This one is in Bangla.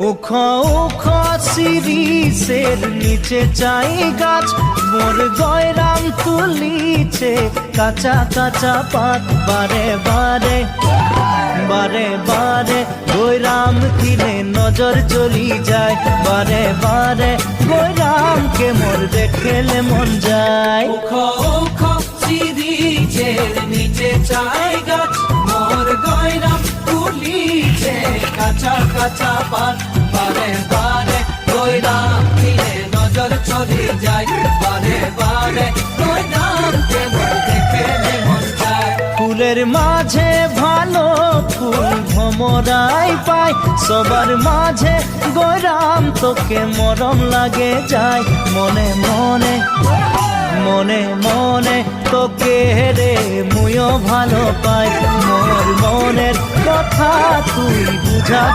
উখ উখ শিরিষের নিচে চাই গাছ, মোর গয়রাম তুলিছে কাঁচা কাঁচা পাত। বারে বারে বারে বারে গয়রাম কিনে নজর চলি যায়, বারে বারে গয়রামকে মোর দেখলে মন যায়। উখ উখ শিরিষের নিচে চাই গাছ, মোর গয়রাম তুলিছে কাঁচা কাঁচা পাত। বারে বারে গয়রাম কিনে নজর চলি যায়, বারে বারে গয়রামকে মোর দেখলে মন যায়। ফুলের মাঝে ভালো ফুল ভমরাই পায়, সবার মাঝে গয়রাম তোকে মরম লাগে যায়। মনে মনে মনে মনে তোকে রে মুইও ভালো পাই, মোর মনের কথা তুই বুঝা।